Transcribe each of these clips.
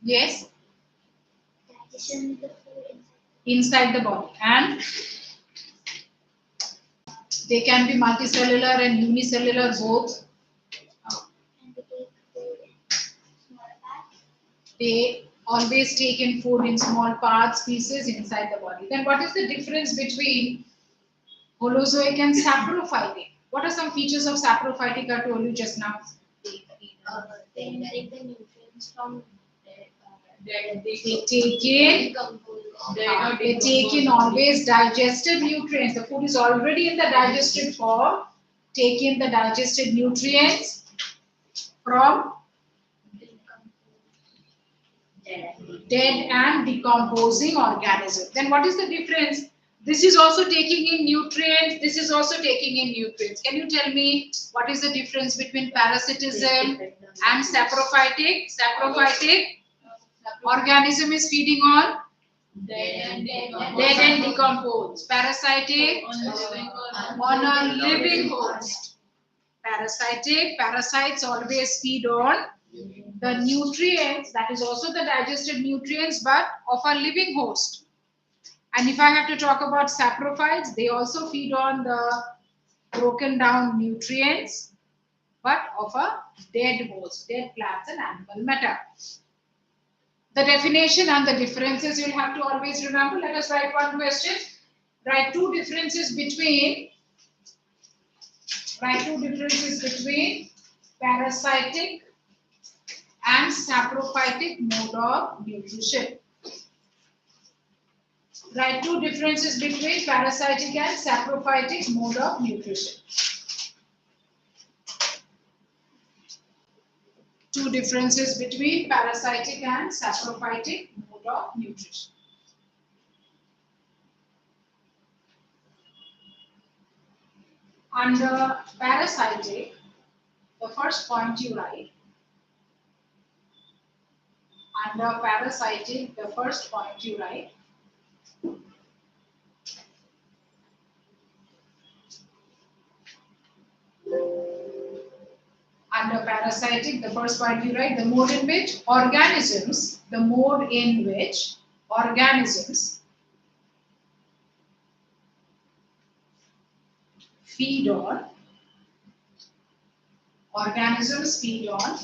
Yes, digestion of the food inside the body, and they can be multicellular and unicellular both. and they take food in small parts. They always take in food in small parts, pieces inside the body. Then what is the difference between Holozoic and saprophytic? What are some features of saprophytic I told you just now? They inherit the nutrients from They take in they take in always digested nutrients. The food is already in the digested form. Take in the digested nutrients from dead and decomposing organism. Then what is the difference? This is also taking in nutrients. This is also taking in nutrients. Can you tell me what is the difference between parasitism and saprophytic? Saprophytic organism is feeding on dead and decomposed. Parasitic on a living host. Parasites always feed on the nutrients, that is also the digested nutrients, but of a living host. And if I have to talk about saprophytes, they also feed on the broken down nutrients, but of a dead host, dead plants and animal matter. The definition and the differences you'll have to always remember. Let us write one question. Write two differences between parasitic and saprophytic mode of nutrition. Write two differences between parasitic and saprophytic mode of nutrition. Two differences between parasitic and saprophytic mode of nutrition. Under parasitic, the first point you write. Under parasitic, the first point you write. Under parasitic, the first point you write, the mode in which organisms feed on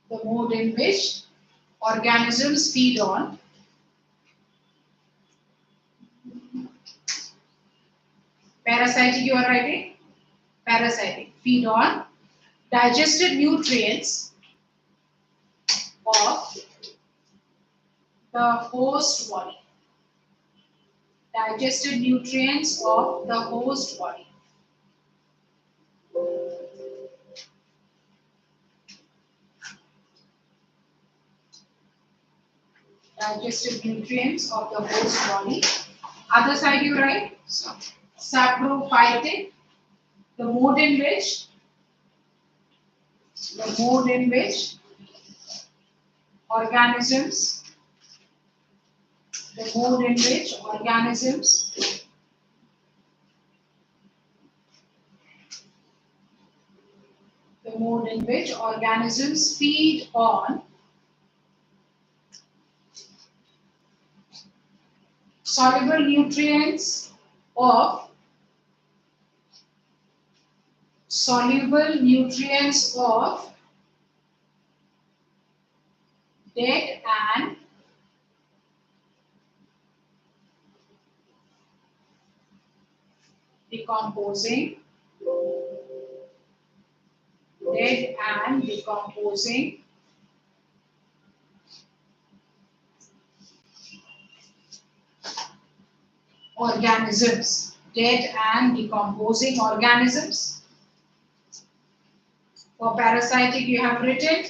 the mode in which organisms feed on parasitic, you are writing parasitic, feed on digested nutrients of the host body. Digested nutrients of the host body. Digested nutrients of the host body. Other side you write saprophytic, the mode in which organisms feed on soluble nutrients of dead and decomposing organisms. Dead and decomposing organisms. For parasitic you have written.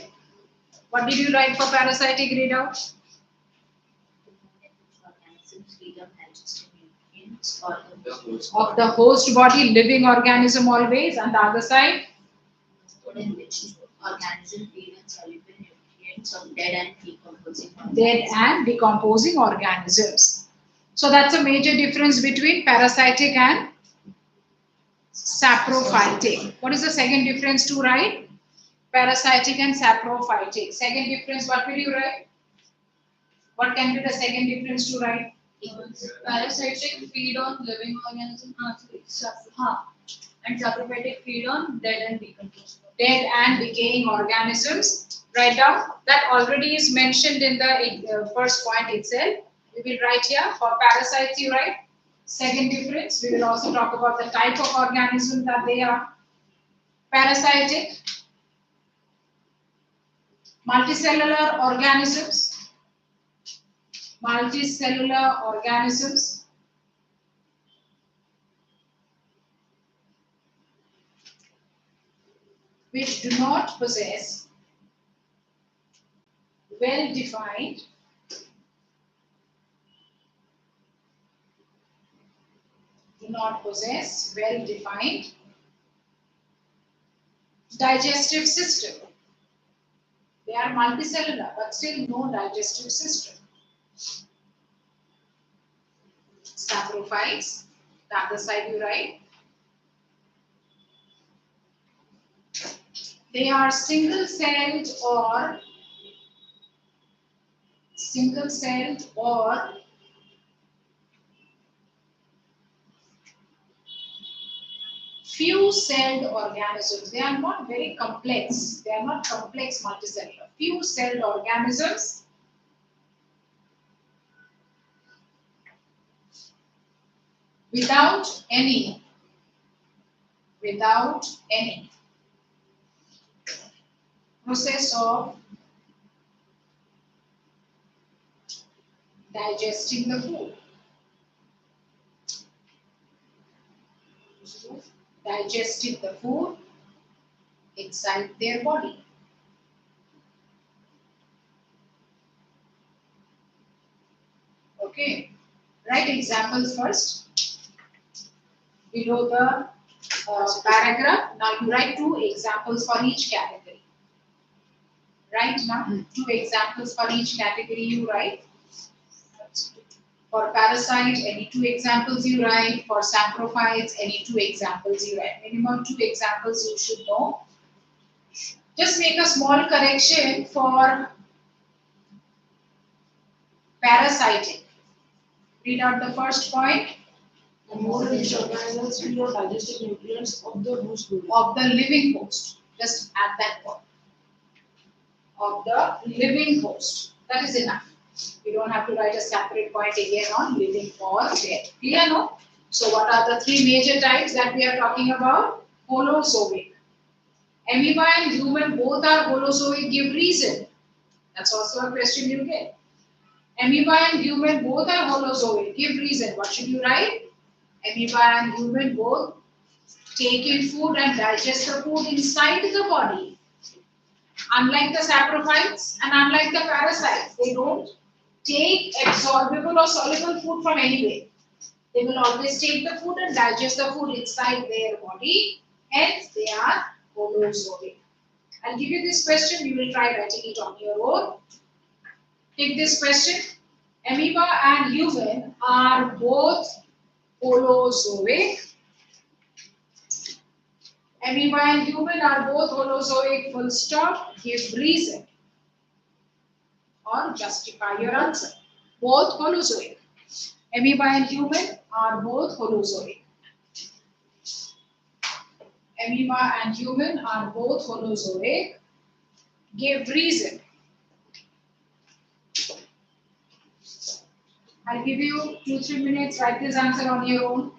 What did you write for parasitic? Read out. organisms feed on digested nutrients or Of the host body, living organism always, and the other side in which organisms feed on soluble nutrients of dead and decomposing organisms. So that's a major difference between parasitic and saprophytic. What is the second difference to write? Parasitic and saprophytic. Second difference, what will you write? What can be the second difference to write? Parasitic feed on living organisms, and saprophytic feed on dead and decomposed. Dead and decaying organisms. Write down. That already is mentioned in the first point itself. We will write here. For parasites, you write. Second difference. We will also talk about the type of organism that they are. Parasitic, multicellular organisms. Multicellular organisms. Which do not possess well-defined digestive system. They are multicellular, but still no digestive system. Saprophytes, the other side you write. They are single-celled or few-celled organisms. They are not very complex. They are not complex multicellular. Few-celled organisms without any process of digesting the food. Digesting the food inside their body. Okay, write examples first. Below the paragraph, now you write 2 examples for each category. Right now, 2 examples for each category you write. For parasite, any 2 examples you write. For saprophytes, any 2 examples you write. Minimum 2 examples you should know. Just make a small correction for parasitic. Read out the first point. The more rich organisms feed on digestive nutrients of the host body. Of the living host. Just add that point. Of the living host. That is enough. You don't have to write a separate point again on living or dead. Clear, no? So what are the 3 major types that we are talking about? Holozoic. Amoeba and human both are holozoic. Give reason. That's also a question you get. Amoeba and human both are holozoic. Give reason. What should you write? Amoeba and human both take in food and digest the food inside the body. Unlike the saprophytes and unlike the parasites, they don't take absorbable or soluble food from anywhere. They will always take the food and digest the food inside their body. Hence, they are holozoic. I'll give you this question. You will try writing it on your own. Take this question. Amoeba and human are both holozoic. Amoeba and human are both holozoic, full stop. Give reason or justify your answer. Both holozoic. Amoeba and human are both holozoic. Amoeba and human are both holozoic. Give reason. I'll give you 2-3 minutes. Write this answer on your own.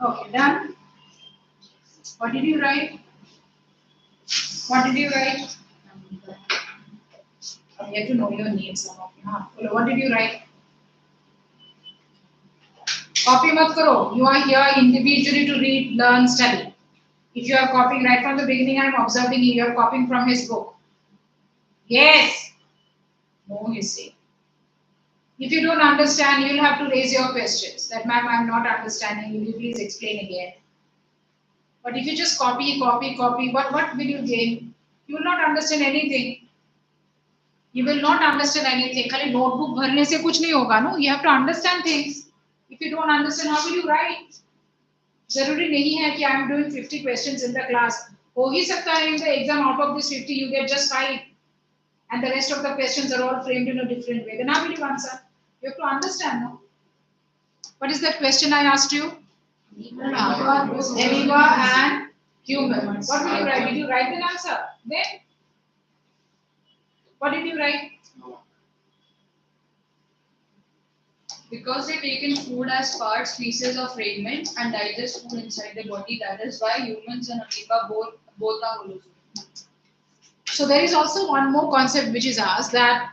Okay, done. What did you write? What did you write? Oh, you have to know your name, some of you. Huh? What did you write? Copy mat karo. You are here individually to read, learn, study. If you are copying right from the beginning, I am observing you. You are copying from his book. Yes. No, he say. If you don't understand, you will have to raise your questions. That, ma'am, I am not understanding. Will you please explain again? But if you just copy, what will you gain? You will not understand anything. You will not understand anything. खाली notebook भरने से कुछ नहीं होगा, no? You have to understand things. If you don't understand, how will you write? जरूरी नहीं है कि I am doing 50 questions in the class. हो ही सकता है in the exam out of this 50 you get just 5, and the rest of the questions are all framed in a different way. Then how will you answer? You have to understand, no? What is that question I asked you? Amoeba and human. What will you write? Did you write the answer? Then what did you write? Because they take in food as parts, pieces or fragments and digest food inside the body. That is why humans and amoeba both are holozoic. So there is also one more concept which is asked, that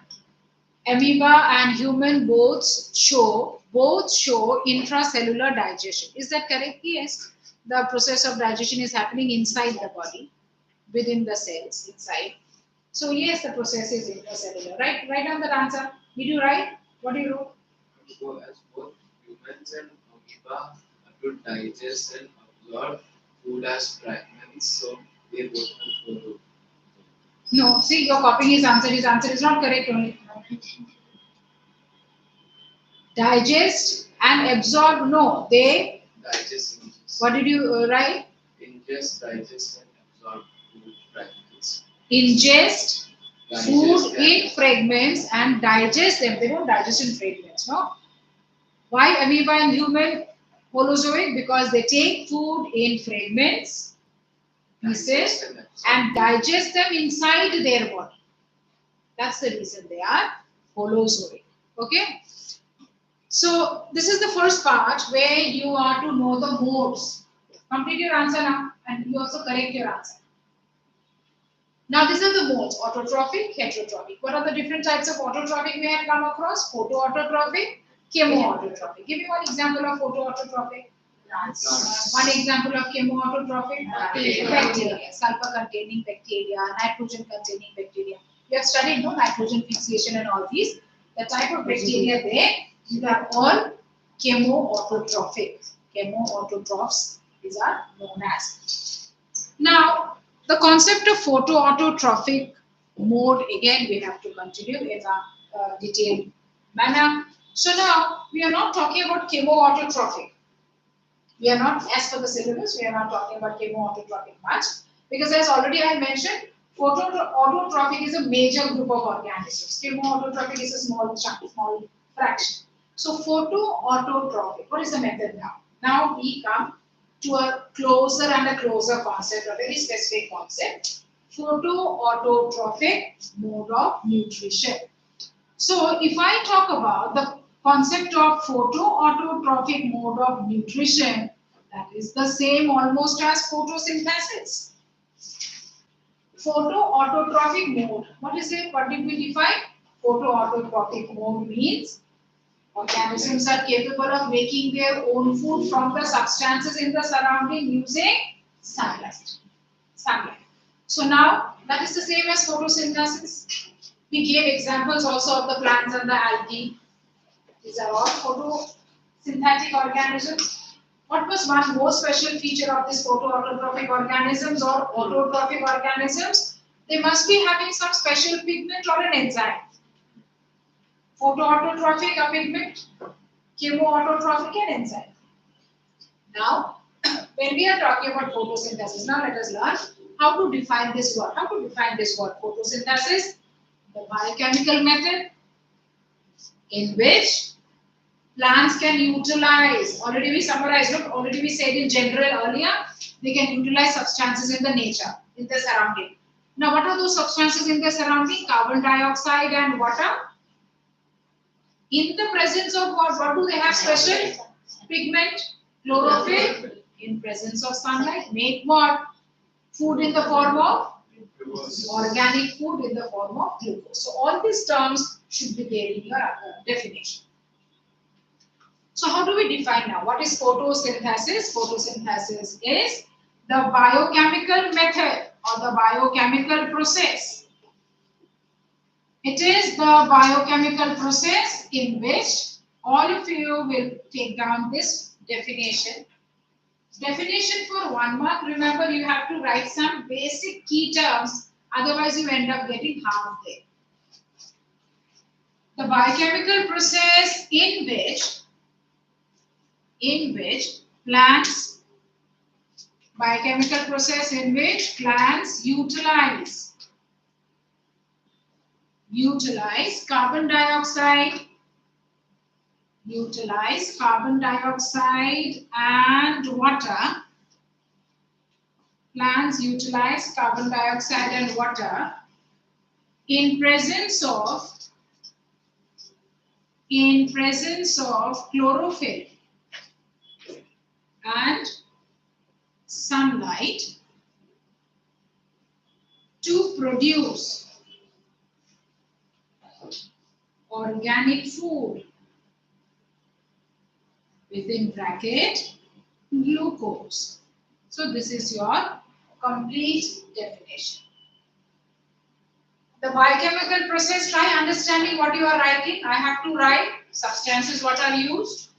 amoeba and human both show intracellular digestion. Is that correct? Yes. The process of digestion is happening inside the body, within the cells inside. So yes, the process is intracellular. Right? Write down the answer. Did you write? What do you wrote? As both humans and amoeba have to digest and absorb food as fragments, so they both have to. No, see, you're copying his answer. His answer is not correct only. Digest and absorb. No, they. Digest, ingest. What did you write? Ingest, digest, and absorb food fragments. Ingest food Digest, in fragments and digest them. They don't digest in fragments, no? Why amoeba and human holozoic? Because they take food in fragments, pieces, and digest them inside their body. That's the reason they are holozoic. Okay? So this is the first part where you are to know the modes. Complete your answer now, and you also correct your answer. Now these are the modes: autotrophic, heterotrophic. What are the different types of autotrophic we have come across? Photoautotrophic, chemoautotrophic. Give me one example of photoautotrophic. One example of chemoautotrophic: bacteria, sulfur-containing bacteria, nitrogen-containing bacteria. You have studied, no, nitrogen fixation and all these. The type of bacteria these are all chemoautotrophic. Chemoautotrophs, these are known as. Now, the concept of photoautotrophic mode, again, we have to continue in a detailed manner. So now, we are not talking about chemoautotrophic. We are not, as per the syllabus, we are not talking about chemoautotrophic much, because as already I mentioned, photoautotrophic is a major group of organisms. Chemoautotrophic is a small chunk, small fraction. So photoautotrophic, what is the method now? Now we come to a closer and a closer concept, a very specific concept: photoautotrophic mode of nutrition. So if I talk about the concept of photoautotrophic mode of nutrition, that is the same almost as photosynthesis. Photoautotrophic mode, what is it? What did we define? Photoautotrophic mode means organisms are capable of making their own food from the substances in the surrounding using sunlight. So now that is the same as photosynthesis. We gave examples also of the plants and the algae. These are all photosynthetic organisms. What was one more special feature of this photoautotrophic organisms or autotrophic organisms? They must be having some special pigment or an enzyme. Photoautotrophic, a pigment; chemoautotrophic, an enzyme. Now, when we are talking about photosynthesis, now let us learn how to define this word. How to define this word? Photosynthesis, the biochemical method in which plants can utilize, already we summarized, look, already we said in general earlier, they can utilize substances in the nature, in the surrounding. Now, what are those substances in the surrounding? Carbon dioxide and water. In the presence of what do they have special? Pigment. Chlorophyll in presence of sunlight make what? Food in the form of organic food in the form of glucose. So all these terms should be there in your definition. So how do we define now? What is photosynthesis? Photosynthesis is the biochemical method or the biochemical process. It is the biochemical process in which all of you will take down this definition. Definition for 1 mark. Remember, you have to write some basic key terms, otherwise you end up getting half there. The biochemical process in which plants utilize carbon dioxide and water. Plants utilize carbon dioxide and water in presence of chlorophyll and sunlight to produce organic food, within bracket glucose. So this is your complete definition. The biochemical process, try understanding what you are writing. I have to write substances what are used.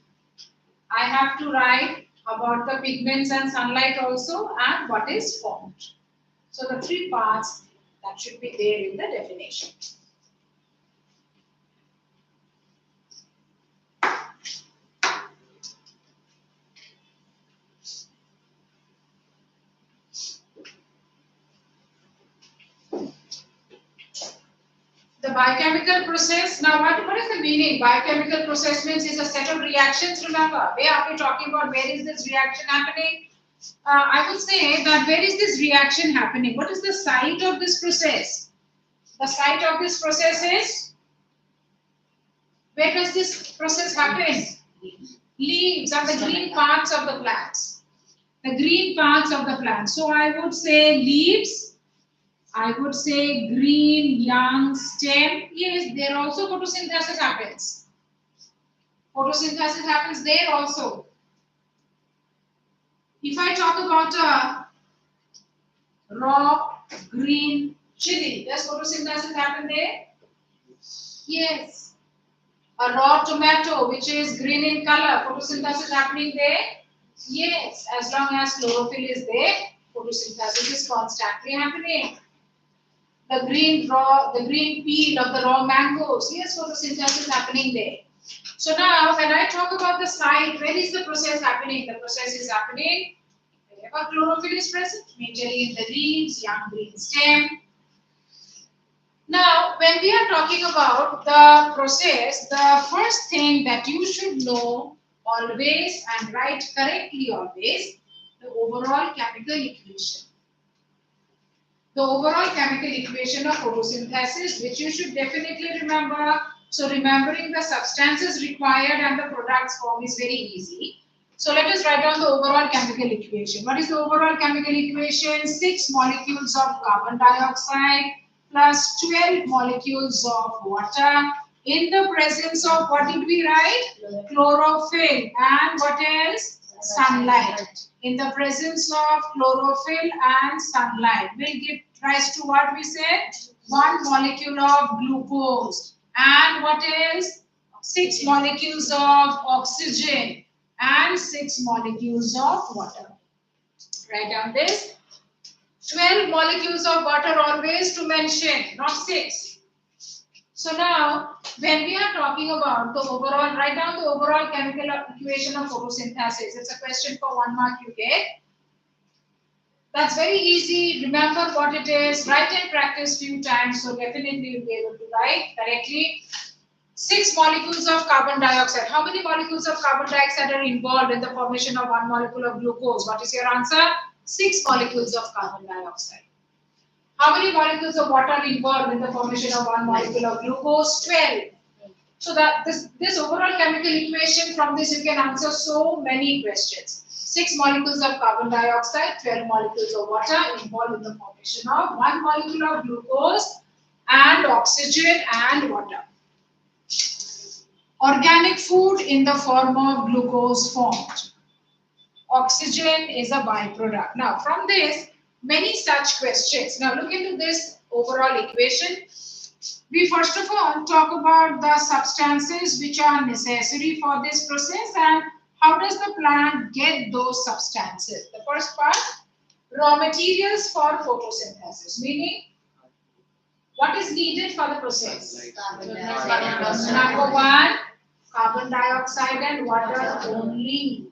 I have to write about the pigments and sunlight also, and what is formed. So the 3 parts that should be there in the definition. The biochemical process, now what is the meaning? Biochemical process means is a set of reactions. Remember, where are we talking about? Where is this reaction happening? I would say that where is this reaction happening? What is the site of this process? The site of this process is, where does this process happen? Leaves are the green parts of the plants. The green parts of the plant. So I would say leaves. I would say green, young, stem. Yes, there also photosynthesis happens. Photosynthesis happens there also. If I talk about a raw green chili, does photosynthesis happen there? Yes. A raw tomato, which is green in color, photosynthesis happening there? Yes. As long as chlorophyll is there, photosynthesis is constantly happening. The green peel of the raw mangoes, yes, photosynthesis happening there. So now when I talk about the site, where is the process happening? The process is happening wherever chlorophyll is present, majorly in the leaves, young green stem. Now when we are talking about the process, the first thing that you should know always and write correctly always, the overall chemical equation. The overall chemical equation of photosynthesis, which you should definitely remember. So remembering the substances required and the products form is very easy. So let us write down the overall chemical equation. What is the overall chemical equation? 6 molecules of carbon dioxide plus 12 molecules of water in the presence of, what did we write? Chlorophyll and what else? Sunlight. In the presence of chlorophyll and sunlight will give rise to what we said? 1 molecule of glucose and what else? 6 molecules of oxygen and 6 molecules of water. Write down this. 12 molecules of water always to mention, not 6. So now, when we are talking about the overall, write down the overall chemical equation of photosynthesis. It's a question for 1 mark you get. That's very easy. Remember what it is. Write and practice few times. So definitely you'll be able to write correctly. 6 molecules of carbon dioxide. How many molecules of carbon dioxide are involved in the formation of 1 molecule of glucose? What is your answer? 6 molecules of carbon dioxide. How many molecules of water are involved in the formation of 1 molecule of glucose? 12. So that this overall chemical equation, from this you can answer so many questions. 6 molecules of carbon dioxide, 12 molecules of water involved in the formation of 1 molecule of glucose and oxygen and water. Organic food in the form of glucose formed. Oxygen is a byproduct. Now from this, many such questions. Now look into this overall equation. We first of all talk about the substances which are necessary for this process and how does the plant get those substances. The first part, raw materials for photosynthesis, meaning what is needed for the process? Number 1, carbon dioxide and water only.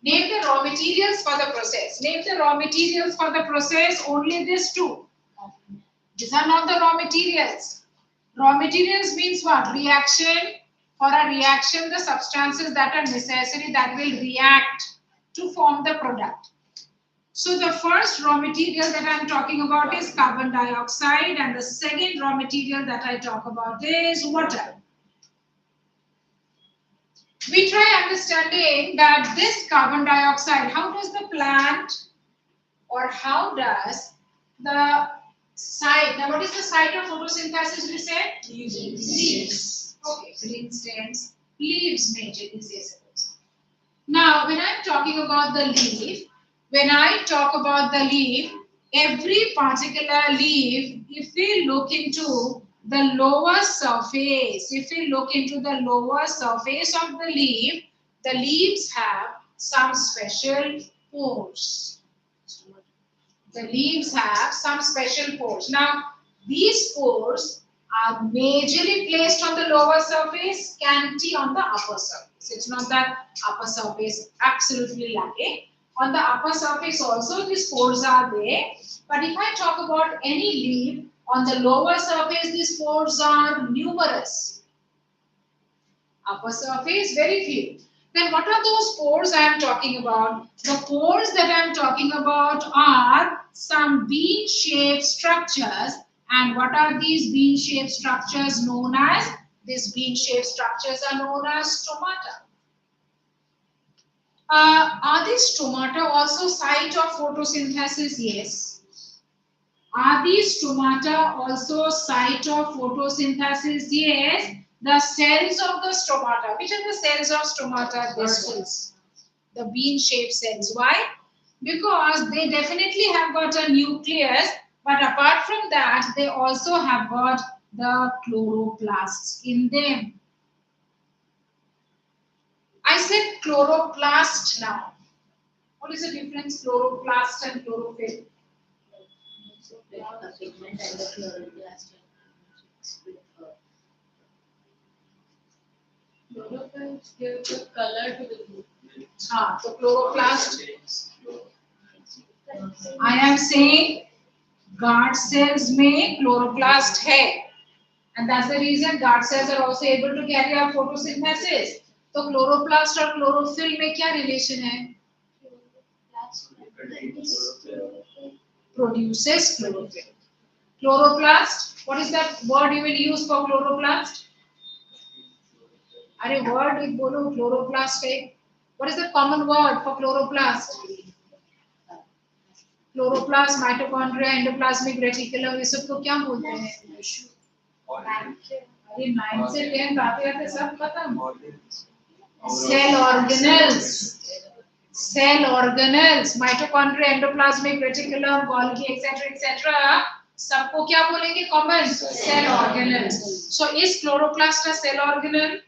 Name the raw materials for the process. Name the raw materials for the process, only these 2. These are not the raw materials. Raw materials means what? Reaction. For a reaction, the substances that are necessary that will react to form the product. So the first raw material that I am talking about is carbon dioxide, and the second raw material that I talk about is water. We try understanding that this carbon dioxide, how does the plant or how does the site, now what is the site of photosynthesis we said? Leaves. Okay, green stems, leaves majorly say suppose. Now when I am talking about the leaf, when I talk about the leaf, every particular leaf, if we look into the lower surface, if we look into the lower surface of the leaves have some special pores. The leaves have some special pores. Now, these pores are majorly placed on the lower surface, scanty on the upper surface. It's not that upper surface absolutely lacking. On the upper surface also these pores are there. But if I talk about any leaf, on the lower surface these pores are numerous. Upper surface, very few. Then what are those pores I am talking about? The pores that I am talking about are some bean-shaped structures. And what are these bean-shaped structures known as? These bean-shaped structures are known as stomata. Are these stomata also site of photosynthesis? Yes. Are these stomata also site of photosynthesis? Yes. The cells of the stomata. Which are the cells of stomata? This ones. The bean-shaped cells. Why? Because they definitely have got a nucleus, but apart from that, they also have got the chloroplasts in them. I said chloroplast now. What is the difference? Chloroplast and chlorophyll. The pigment and the chloroplast. Chlorophyll gives the color to the food. So chloroplast. I am saying guard cells में chloroplast है, and that's the reason guard cells are also able to carry out photosynthesis. तो chloroplast और chlorophyll में क्या relation है? Produces chlorophyll. Chloroplast. What is that word you will use for chloroplast? अरे word एक बोलो chloroplast एक. What is the common word for chloroplast? Chloroplast, mitochondria, endoplasmic reticulum, ये सब को क्या बोलते हैं? अरे 9 से 10 आते सब खत्म. Cell organelles. Cell organelles, mitochondria, endoplasmic reticulum, Golgi, etc. सबको क्या बोलेंगे? Common cell organelles. So is chloroplast a cell organelle?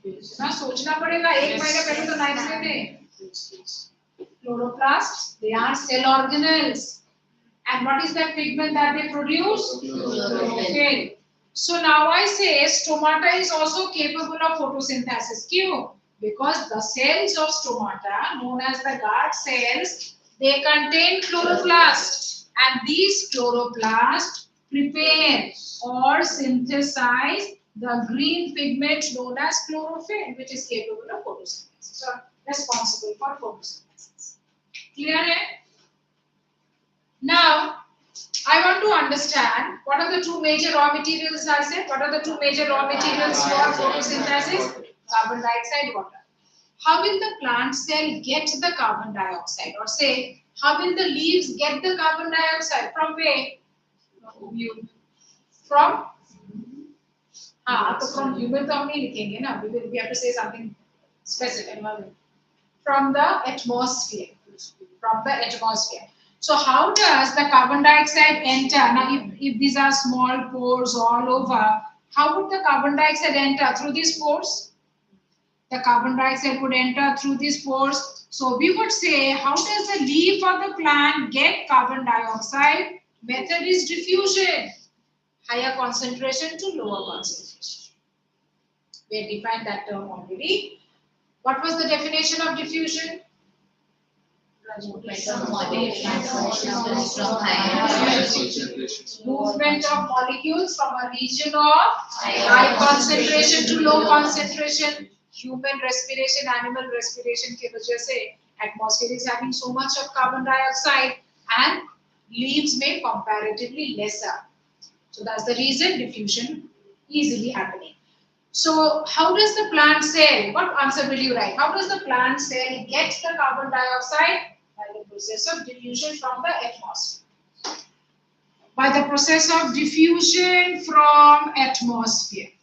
ना सोचना पड़ेगा. एक महीने पहले तो 9 में थे. Chloroplasts, they are cell organelles. And what is that pigment that they produce? Chlorophyll. So now I say stomata is also capable of photosynthesis. Kyun? Because the cells of stomata, known as the guard cells, they contain chloroplast. And these chloroplasts prepare or synthesize the green pigment known as chlorophyll, which is capable of photosynthesis, or responsible for photosynthesis. Clear? Now, I want to understand what are the two major raw materials I said. What are the two major raw materials for photosynthesis? Carbon dioxide, water. How will the plant cell get the carbon dioxide? Or say, how will the leaves get the carbon dioxide? From where? From? तो from human तो हम नहीं लिखेंगे ना. We have to say something specific. From the atmosphere. From the atmosphere. So how does the carbon dioxide enter? Now if these are small pores all over, how would the carbon dioxide enter? Through these pores? The carbon dioxide would enter through these pores. So we would say, how does the leaf of the plant get carbon dioxide? Method is diffusion. Higher concentration to lower concentration. We have defined that term already. What was the definition of diffusion? Movement of molecules from a region of high concentration to low concentration. Human respiration, animal respiration के वजह से atmosphere is having so much of carbon dioxide and leaves may comparatively lesser. So that's the reason diffusion easily happening. So how does the plant cell, what answer will you write? How does the plant cell get the carbon dioxide? By the process of diffusion from the atmosphere. By the process of diffusion from atmosphere.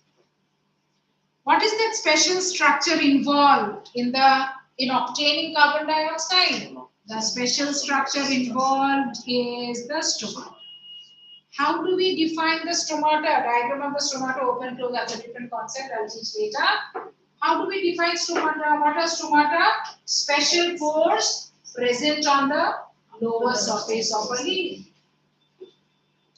What is that special structure involved in obtaining carbon dioxide? The special structure involved is the stomata. How do we define the stomata? Diagram of the stomata, open, close, that's a different concept, I'll teach later. How do we define stomata? What are stomata? Special pores present on the lower surface of a leaf.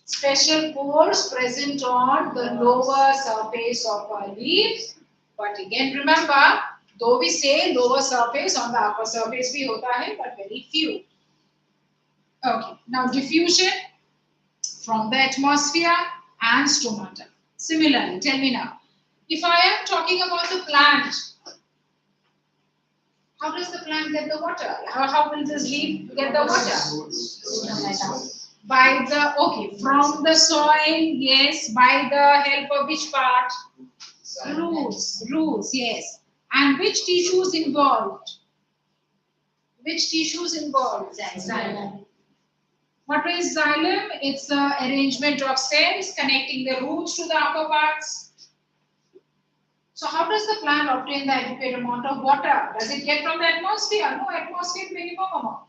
Special pores present on the lower surface of a leaf. But again, remember, though we say lower surface, on the upper surface bhi hota hai, but very few. Okay, now diffusion from the atmosphere and stomata. Similarly, tell me now, if I am talking about the plant, how does the plant get the water? How will this leaf get the water? By the, okay, from the soil, yes, by the help of which part? Roots, yes. And which tissues involved? Which tissues involved? Xylem. What is xylem? It's the arrangement of cells connecting the roots to the upper parts. So how does the plant obtain the adequate amount of water? Does it get from the atmosphere? No, atmosphere minimum amount.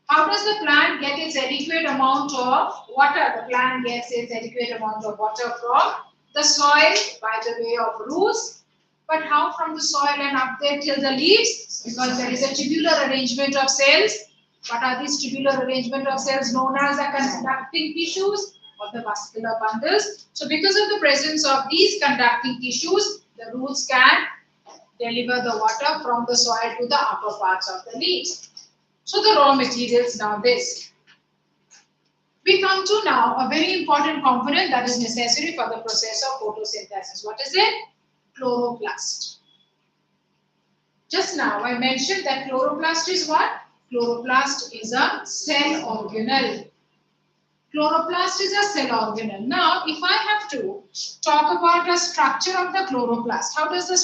How does the plant get its adequate amount of water? The plant gets its adequate amount of water from the soil by the way of roots. But how from the soil and up there till the leaves? Because there is a tubular arrangement of cells. What are these tubular arrangement of cells known as the conducting tissues or the vascular bundles? So because of the presence of these conducting tissues, the roots can deliver the water from the soil to the upper parts of the leaves. So the raw materials now this. We come to now a very important component that is necessary for the process of photosynthesis. What is it? Chloroplast. Just now I mentioned that chloroplast is what? Chloroplast is a cell organelle. Chloroplast is a cell organelle. Now, if I have to talk about the structure of the chloroplast, how does the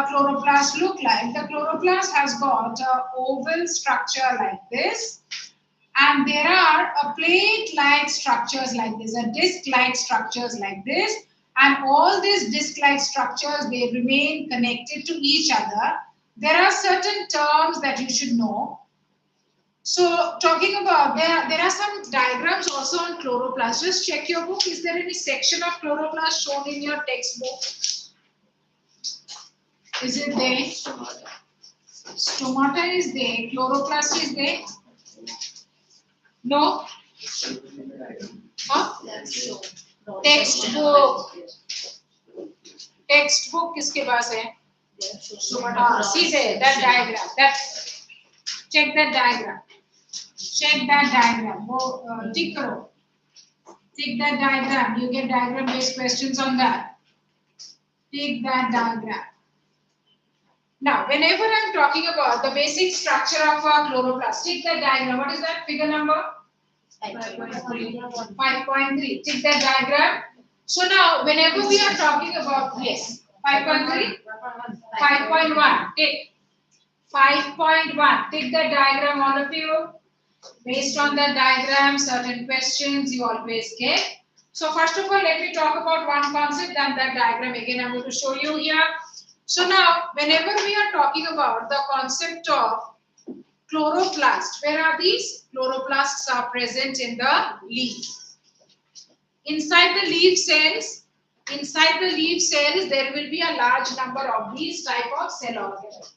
chloroplast look like? The chloroplast has got an oval structure like this, and there are a plate-like structures like this, a disc-like structures like this, and all these disc-like structures, they remain connected to each other. There are certain terms that you should know. So talking about, there are some diagrams also on chloroplast. Just check your book. Is there any section of chloroplast shown in your textbook? Is it there? Stomata is there. Chloroplast is there? No? Huh? Textbook. Textbook किसके पास है? See there, that diagram. Check that diagram. Check that diagram. Tick karo. Tick that diagram. You get diagram based questions on that. Tick that diagram. Now, whenever I'm talking about the basic structure of a chloroplast, take that diagram. What is that? Figure number? 5.3. 5.3. Take that diagram. So now, whenever we are talking about, yes, 5.3, 5.1. Take 5.1. Take the diagram, all of you. Based on the diagram, certain questions you always get. So first of all, let me talk about one concept and that diagram again I'm going to show you here. So now, whenever we are talking about the concept of chloroplast, where are these? Chloroplasts are present in the leaf. Inside the leaf cells, there will be a large number of these type of cell organelles.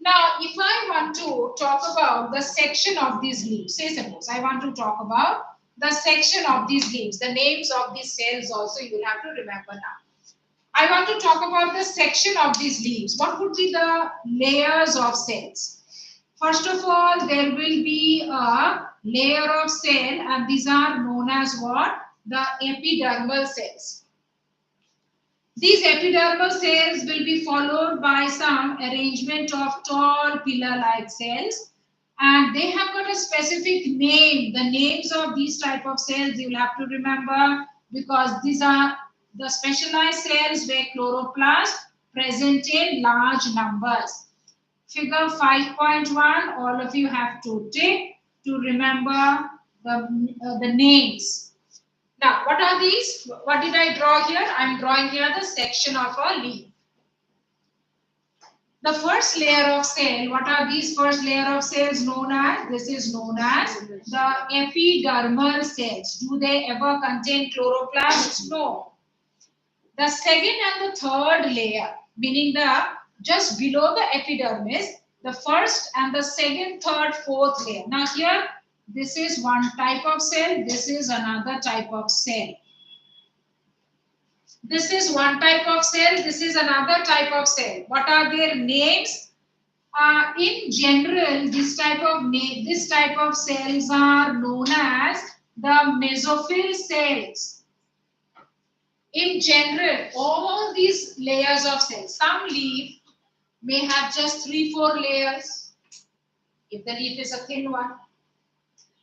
Now, if I want to talk about the section of these leaves, say suppose I want to talk about the section of these leaves, the names of these cells also you will have to remember now. I want to talk about the section of these leaves. What would be the layers of cells? First of all, there will be a layer of cell and these are known as what? The epidermal cells. These epidermal cells will be followed by some arrangement of tall pillar-like cells and they have got a specific name. The names of these type of cells you will have to remember because these are the specialized cells where chloroplast present in large numbers. Figure 5.1, all of you have to take to remember the names. Now, what are these? What did I draw here? I am drawing here the section of a leaf. The first layer of cell, what are these first layer of cells known as? This is known as the epidermal cells. Do they ever contain chloroplasts? No. The second and the third layer, meaning the just below the epidermis, the first and the second, third, fourth layer. Now here, this is one type of cell, this is another type of cell. This is one type of cell, this is another type of cell. What are their names? In general, this type of cells are known as the mesophyll cells. In general, all these layers of cells, some leaf may have just 3-4 layers, if the leaf is a thin one.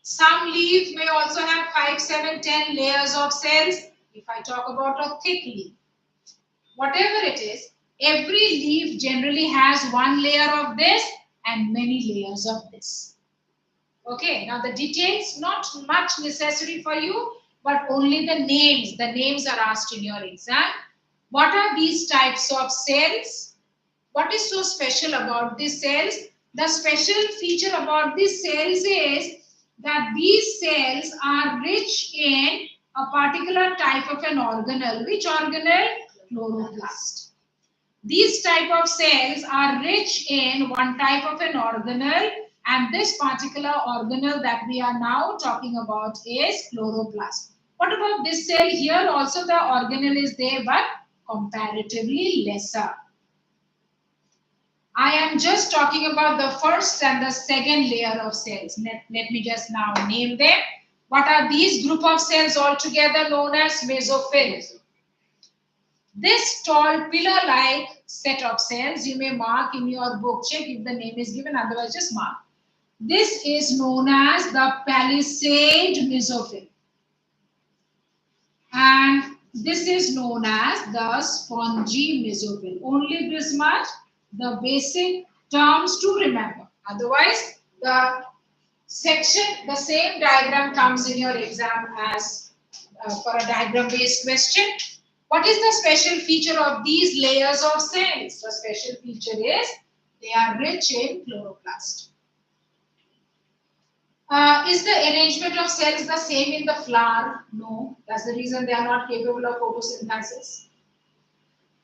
Some leaf may also have 5, 7, 10 layers of cells, if I talk about a thick leaf. Whatever it is, every leaf generally has one layer of this and many layers of this. Okay, now the details, not much necessary for you, but only the names. The names are asked in your exam. What are these types of cells? What is so special about these cells? The special feature about these cells is that these cells are rich in a particular type of an organelle. Which organelle? Chloroplast. These type of cells are rich in one type of an organelle, and this particular organelle that we are now talking about is chloroplast. What about this cell here? Also the organelle is there, but comparatively lesser. I am just talking about the first and the second layer of cells. Let me just now name them. What are these group of cells altogether known as mesophyll? This tall pillar-like set of cells, you may mark in your book, check if the name is given, otherwise just mark. This is known as the palisade mesophyll. And this is known as the spongy mesophyll. Only this much, the basic terms to remember. Otherwise, the same diagram comes in your exam as for a diagram-based question. What is the special feature of these layers of cells? The special feature is they are rich in chloroplast. Is the arrangement of cells the same in the flower? No. That's the reason they are not capable of photosynthesis.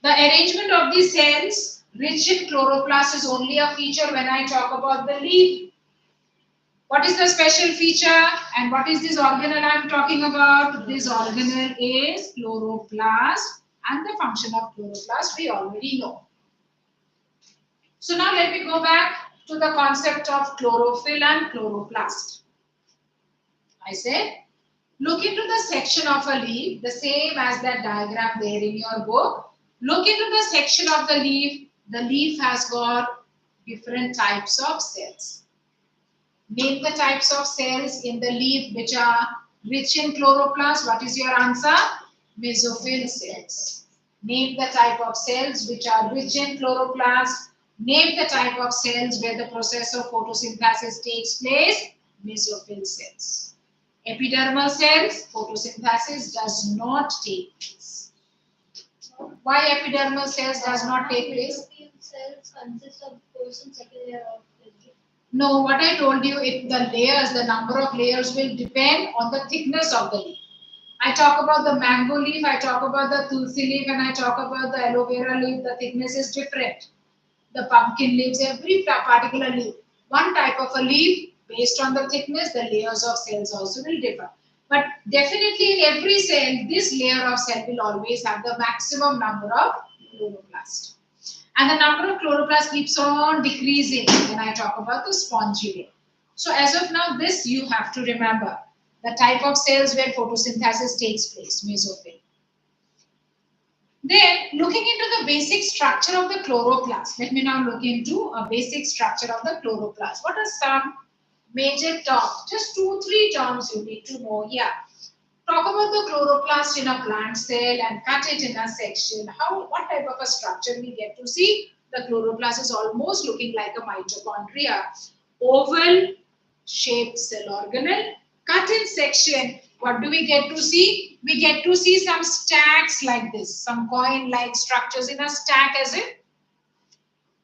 The arrangement of these cells rich in chloroplast is only a feature when I talk about the leaf. What is the special feature and what is this organelle I am talking about? This organelle is chloroplast, and the function of chloroplast we already know. So now let me go back to the concept of chlorophyll and chloroplast. I said, look into the section of a leaf, the same as that diagram there in your book. Look into the section of the leaf. The leaf has got different types of cells. Name the types of cells in the leaf which are Rich in chloroplast. What is your answer? Mesophyll cells. Name the type of cells which are rich in chloroplast. Name the type of cells where the process of photosynthesis takes place. Mesophyll cells. Epidermal cells, photosynthesis does not take place. Why epidermal cells does not take place? Cells consist of first and second layer of the No, what I told you, if the layers, the number of layers will depend on the thickness of the leaf. I talk about the mango leaf, I talk about the tulsi leaf, and I talk about the aloe vera leaf. The thickness is different. The pumpkin leaves, every particular leaf. One type of a leaf, based on the thickness, the layers of cells also will differ. But definitely in every cell, this layer of cell will always have the maximum number of chloroplast. And the number of chloroplast keeps on decreasing when I talk about the spongy layer. So as of now, this you have to remember. The type of cells where photosynthesis takes place, mesophyll. Then, looking into the basic structure of the chloroplast, let me now look into a basic structure of the chloroplast. What are some major terms? Just 2-3 terms you need to know here. Talk about the chloroplast in a plant cell and cut it in a section. What type of a structure we get to see? The chloroplast is almost looking like a mitochondria. Oval shaped cell organelle. Cut in section. What do we get to see? We get to see some stacks like this, some coin-like structures in a stack as if.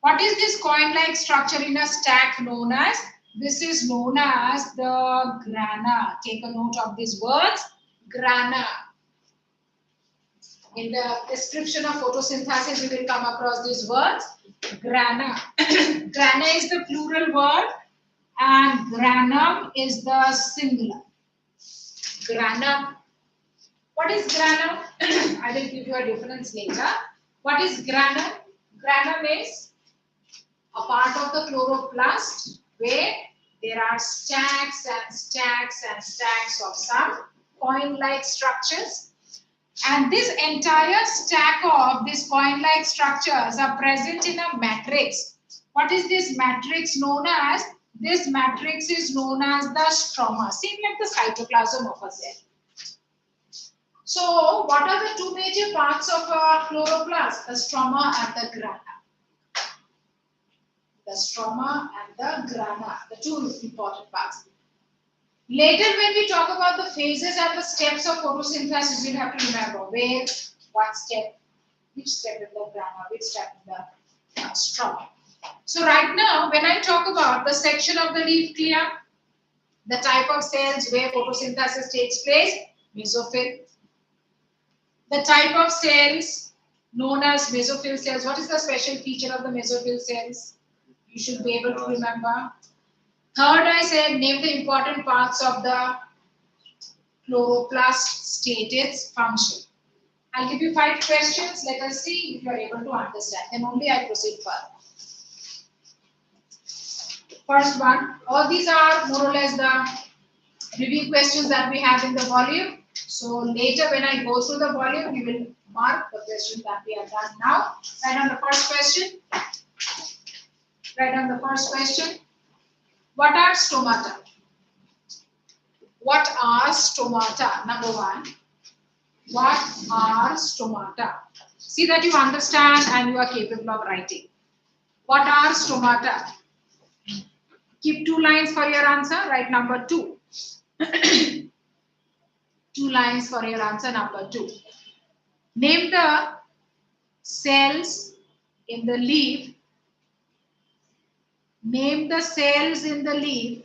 What is this coin-like structure in a stack known as? This is known as the grana. Take a note of these words. Grana. In the description of photosynthesis, we will come across these words. Grana. Grana is the plural word and granum is the singular. Granum. What is granum? I will give you a difference later. What is granum? Granum is a part of the chloroplast where there are stacks and stacks and stacks of some coin-like structures. And this entire stack of these coin-like structures are present in a matrix. What is this matrix known as? This matrix is known as the stroma, same like the cytoplasm of a cell. So, what are the two major parts of a chloroplast? The stroma and the grana. The stroma and the grana, the two important parts. Later, when we talk about the phases and the steps of photosynthesis, you have to remember where, what step, which step in the grana, which step in the stroma. So right now, when I talk about the section of the leaf, clear, the type of cells where photosynthesis takes place, mesophyll. The type of cells known as mesophyll cells. What is the special feature of the mesophyll cells? You should be able to remember. Third, I said name the important parts of the chloroplast state its function. I'll give you 5 questions. Let us see if you are able to understand. Then only I proceed further. First one, all these are more or less the review questions that we have in the volume. So later when I go through the volume, we will mark the questions that we have done now. Write on the first question. Write on the first question. What are stomata? What are stomata? Number 1. What are stomata? See that you understand and you are capable of writing. What are stomata? Keep 2 lines for your answer. Write number 2. 2 lines for your answer number 2. Name the cells in the leaf. Name the cells in the leaf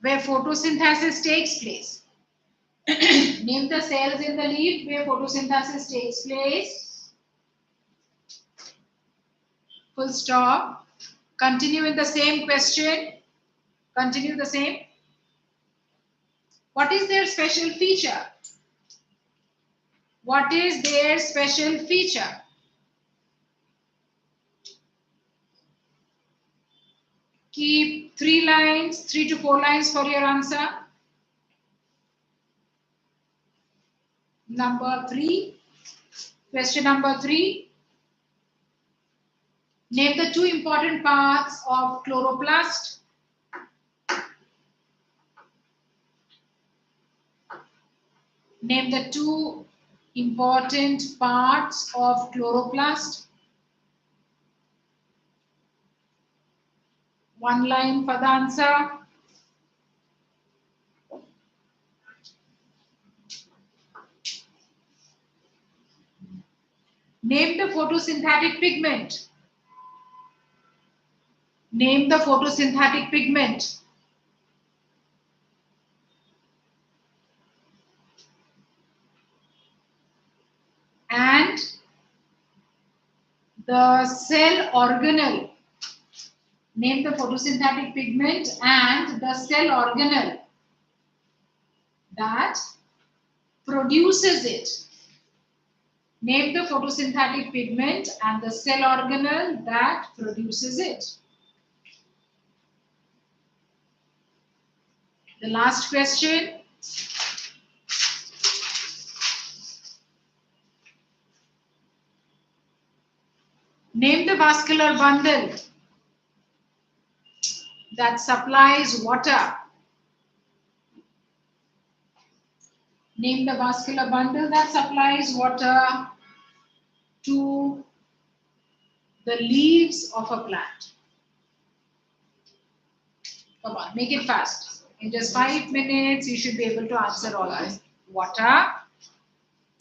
where photosynthesis takes place. Name the cells in the leaf where photosynthesis takes place. Full stop. Continue with the same question. Continue the same. What is their special feature? What is their special feature? Keep 3 lines, 3 to 4 lines for your answer. Number 3. Question number 3. Name the two important parts of chloroplast. Name the two important parts of chloroplast. One line for the answer. Name the photosynthetic pigment. Name the photosynthetic pigment. And the cell organelle. Name the photosynthetic pigment and the cell organelle that produces it. Name the photosynthetic pigment and the cell organelle that produces it. The last question. Name the vascular bundle that supplies water. Name the vascular bundle that supplies water to the leaves of a plant. Come on, make it fast. In just 5 minutes, you should be able to answer all this. Water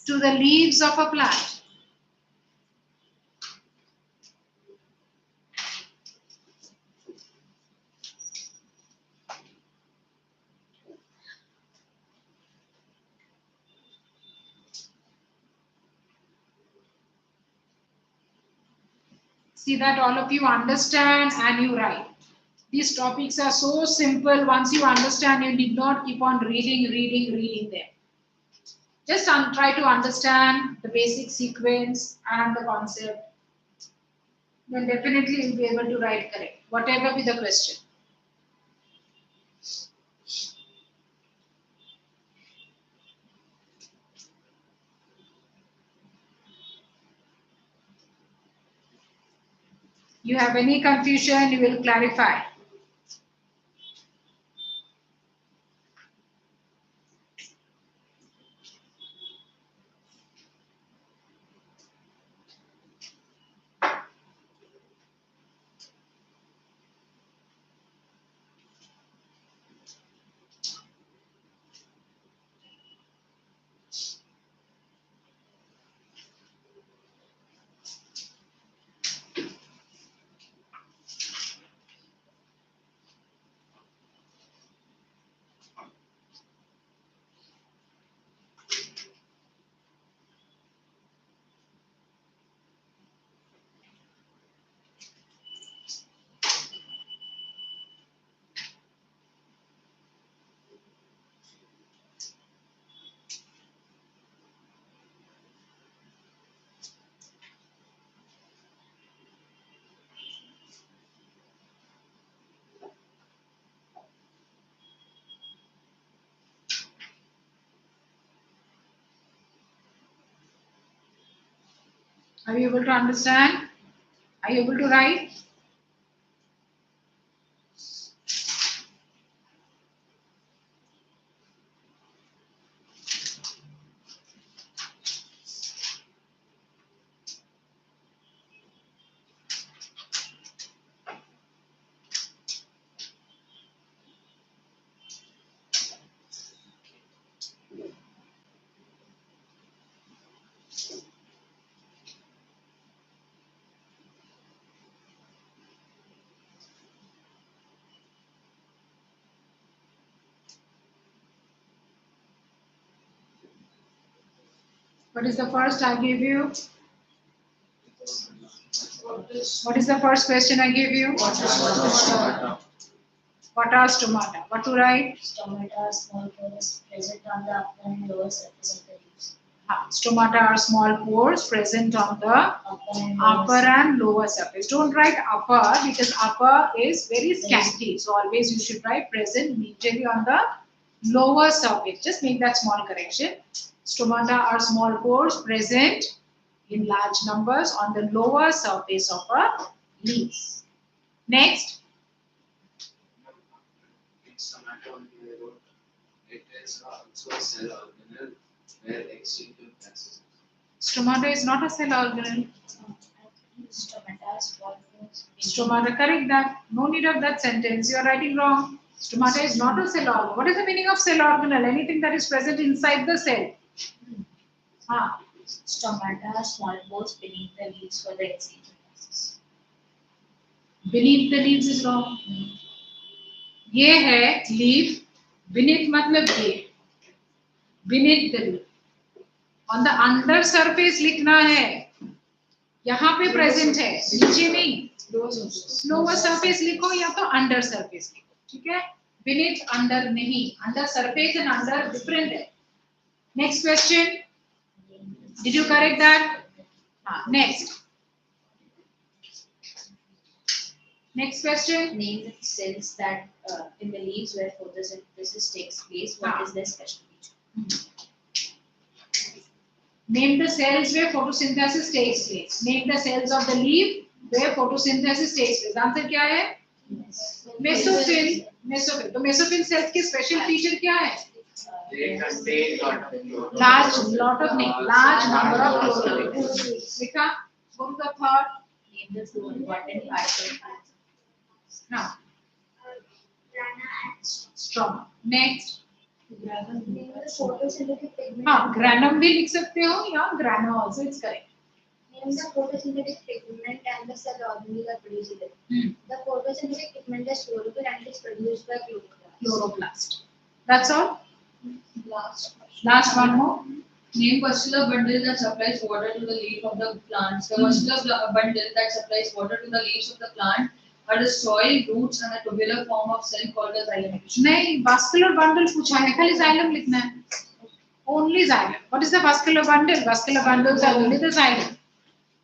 to the leaves of a plant. See that all of you understand and you write. These topics are so simple. Once you understand, you need not keep on reading them. Just try to understand the basic sequence and the concept. Then definitely you'll be able to write correct, whatever be the question. You have any confusion, you will clarify. Are you able to understand? Are you able to write? What is the first I gave you? What is the first question I gave you? What are stomata? What to write? Stomata are small pores present on the upper and lower surface of the leaves. Stomata are small pores present on the upper and lower surface. Don't write upper because upper is very scanty. So always you should write present majorly on the lower surface. Just make that small correction. Stomata are small pores present in large numbers on the lower surface of a leaves. Next, In tomato only I wrote it is also a cell organelle where extinctive gases. stomata is not a cell organelle. Stomata, small bones. Stomata, correct that. No need of that sentence. You are writing wrong. Stomata is not a cell organelle. What is the meaning of cell organelle? Anything that is present inside the cell. Stomata, small bones beneath the leaves for the extinctive gases. Beneath the leaves is wrong. ये है leaf. Beneath मतलब ये. Beneath the leaf. On the under surface लिखना है. यहाँ पे present है. नीचे नहीं. Lower surface लिखो या तो under surface लिखो. ठीक है? Beneath under नहीं. Under surface and under different है. Next question. Did you correct that? Next. Next question. Name the cells that in the leaves where photosynthesis takes place. What is their special feature? Name the cells where photosynthesis takes place. Name the cells of the leaf where photosynthesis takes place. Answer क्या है? Mesophil. Mesophil. तो mesophil cells के special feature क्या है? They contain Large number of chlorophyll. लिखा? Go to the third. Name the two important parts of Now. Stroma. Next. Name the photosynthetic pigment. Granum भी लिख सकते हो या grana also it's correct. Name the photosynthetic pigment and the cell organelle that produces it. The photosynthetic pigment is chlorophyll and it is produced by chloroplast. Chloroplast. That's all. Last. Last one more. Name muscular bundle that supplies water to the leaf of the plants. The muscular bundle that supplies water to the leaves of the plant are the soil, roots, and a tubular form of cell called a xylem. नहीं, vascular bundle पूछा है, खाली xylem लिखना है. Only xylem. What is the vascular bundle? Vascular bundles are only the xylem.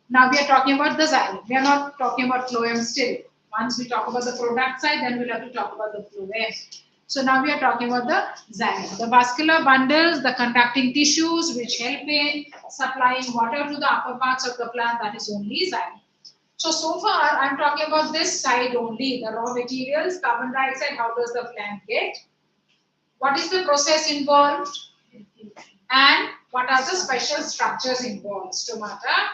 Now we are talking about the xylem. We are not talking about phloem still. Once we talk about the product side, then we'll have to talk about the phloem. So now we are talking about the xylem. The vascular bundles, the conducting tissues which help in supplying water to the upper parts of the plant, that is only xylem. So far I'm talking about this side only, the raw materials, carbon dioxide, how does the plant get? What is the process involved? And what are the special structures involved? Stomata.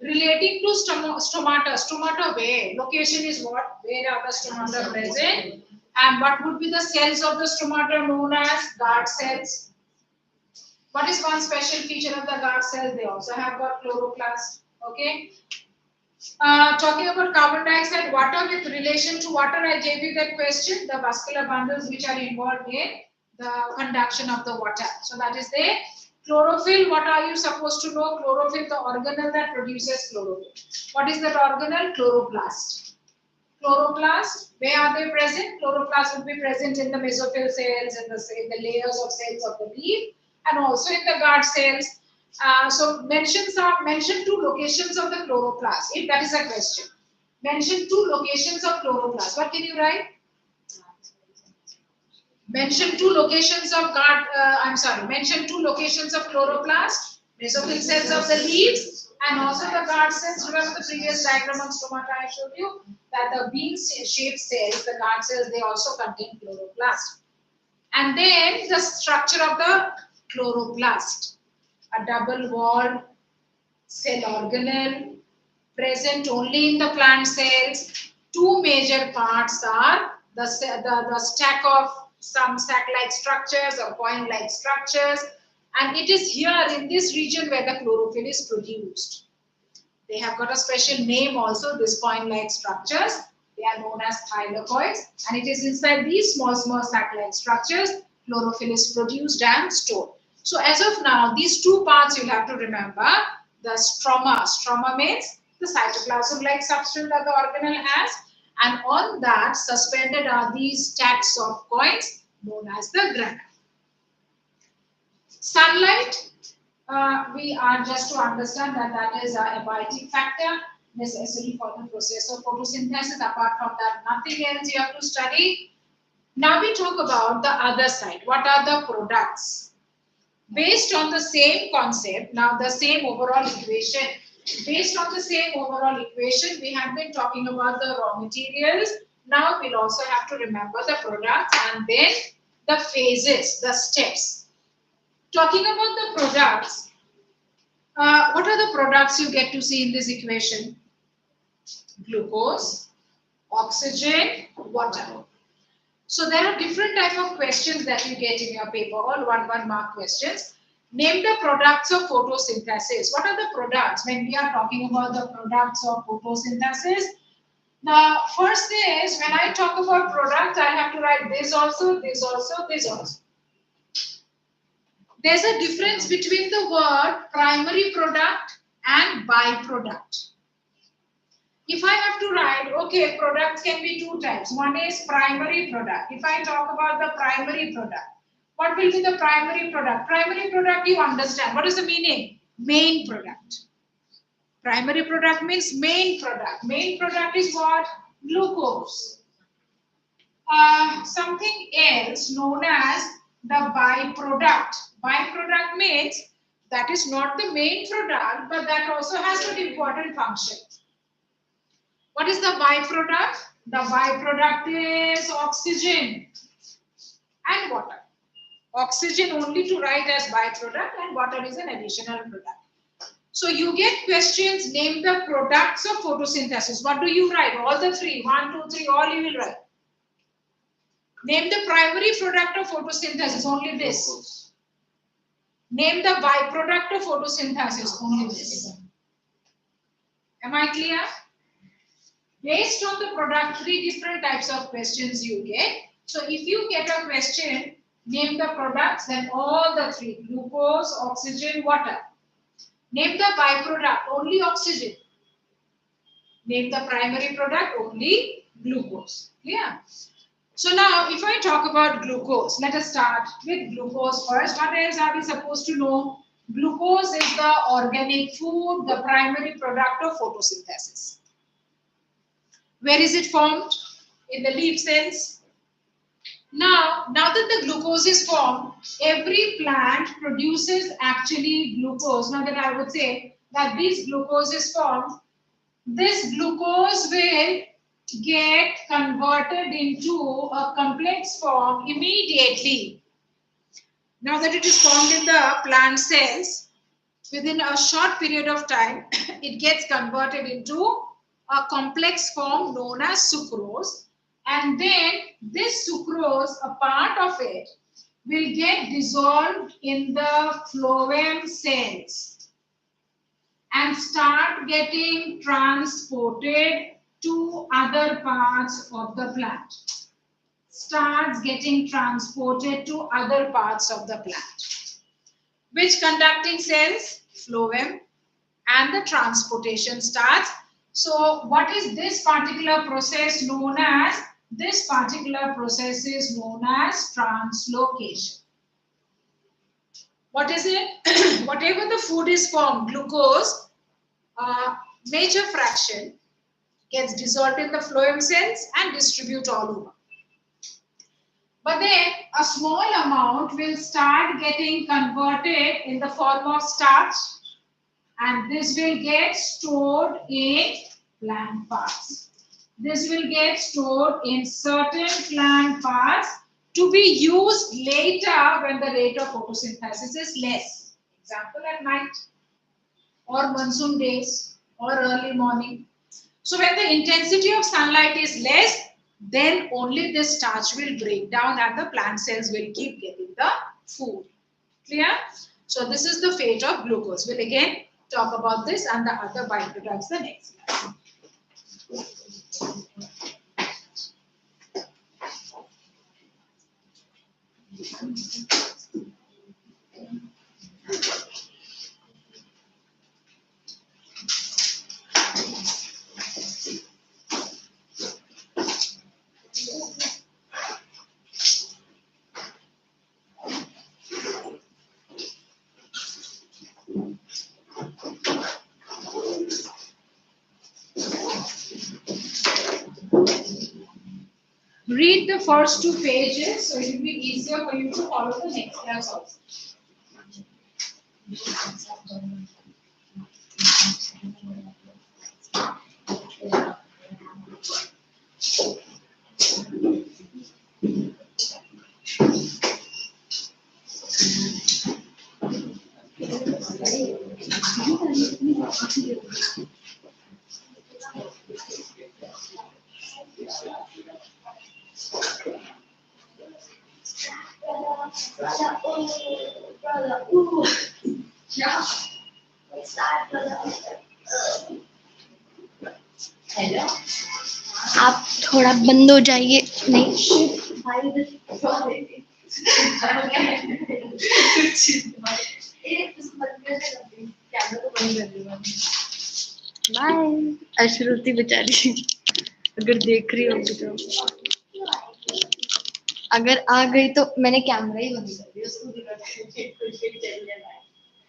Relating to stomata. Stomata where? Location is what? Where are the stomata present? And what would be the cells of the stomata known as guard cells? What is one special feature of the guard cells? They also have got chloroplast. Okay. Talking about carbon dioxide, water with relation to water, I gave you that question. The vascular bundles which are involved in the conduction of the water. So that is the chlorophyll. What are you supposed to know? Chlorophyll, the organelle that produces chlorophyll. What is that organelle? Chloroplast. Chloroplast, where are they present? Chloroplast will be present in the mesophyll cells, in the layers of cells of the leaf, and also in the guard cells. So mention two locations of the chloroplast, if that is a question. Mention two locations of chloroplast. What can you write? Mention two locations of mention two locations of chloroplast, mesophyll cells of the leaves, and also the guard cells. Remember the previous diagram of stomata I showed you that the bean-shaped cells, the guard cells, they also contain chloroplast. And then the structure of the chloroplast. A double-walled cell organelle present only in the plant cells. Two major parts are the stack of some sac-like structures or coin-like structures, and it is here in this region where the chlorophyll is produced. They have got a special name also, these coin-like structures. They are known as thylakoids, and it is inside these small sac-like structures chlorophyll is produced and stored. So as of now, these two parts you'll have to remember. The stroma. Stroma means the cytoplasm-like substance that the organelle has, and on that suspended are these stacks of coins known as the grana. Sunlight, we are just to understand that is a abiotic factor necessary for the process of photosynthesis. Apart from that, nothing else you have to study. Now we talk about the other side. What are the products? Based on the same concept, now the same overall equation, based on the same overall equation, we have been talking about the raw materials. Now we'll also have to remember the products and then the phases, the steps. Talking about the products, what are the products you get to see in this equation? Glucose, oxygen, water. So there are different type of questions that you get in your paper, all 1 mark questions. Name the products of photosynthesis. What are the products when we are talking about the products of photosynthesis? Now, first is when I talk about products, I have to write this also, this also, this also. There's a difference between the word primary product and byproduct. If I have to write, okay, products can be two types. One is primary product. If I talk about the primary product, what will be the primary product? Primary product, you understand. What is the meaning? Main product. Primary product means main product. Main product is what? Glucose. Something else known as the byproduct. Byproduct means that is not the main product, but that also has an important function. What is the byproduct? The byproduct is oxygen and water. Oxygen only to write as byproduct and water is an additional product. So you get questions, name the products of photosynthesis. What do you write? All the three, 1, 2, 3, all you will write. Name the primary product of photosynthesis, only this. Name the byproduct of photosynthesis, only this. Am I clear? Based on the product, 3 different types of questions you get. So if you get a question, name the products, then all the 3, glucose, oxygen, water. Name the byproduct, only oxygen. Name the primary product, only glucose. Clear? So now, if I talk about glucose, let us start with glucose first. What else are we supposed to know? Glucose is the organic food, the primary product of photosynthesis. Where is it formed? In the leaf cells. Now that the glucose is formed, every plant produces actually glucose. Now that I would say that this glucose is formed, this glucose will get converted into a complex form immediately. Now that it is formed in the plant cells, within a short period of time, it gets converted into a complex form known as sucrose, and then this sucrose, a part of it, will get dissolved in the phloem cells and start getting transported to other parts of the plant. Starts getting transported to other parts of the plant. Which conducting cells? Phloem, and the transportation starts. So what is this particular process known as? This particular process is known as translocation. What is it? Whatever the food is formed, glucose, major fraction gets dissolved in the phloem cells and distribute all over. But then a small amount will start getting converted in the form of starch, and this will get stored in plant parts. This will get stored in certain plant parts to be used later when the rate of photosynthesis is less. Example, at night or monsoon days or early morning. So when the intensity of sunlight is less, then only this starch will break down and the plant cells will keep getting the food. Clear? So this is the fate of glucose. We'll again talk about this and the other byproducts the next class. Read the first 2 pages so it will be easier for you to follow the next class also. Hello आप थोड़ा बंद हो जाइए नहीं bye अश्रुति बेचारी अगर देख रही होगी तो अगर आ गई तो मैंने कैमरा ही बंद कर दिया उसको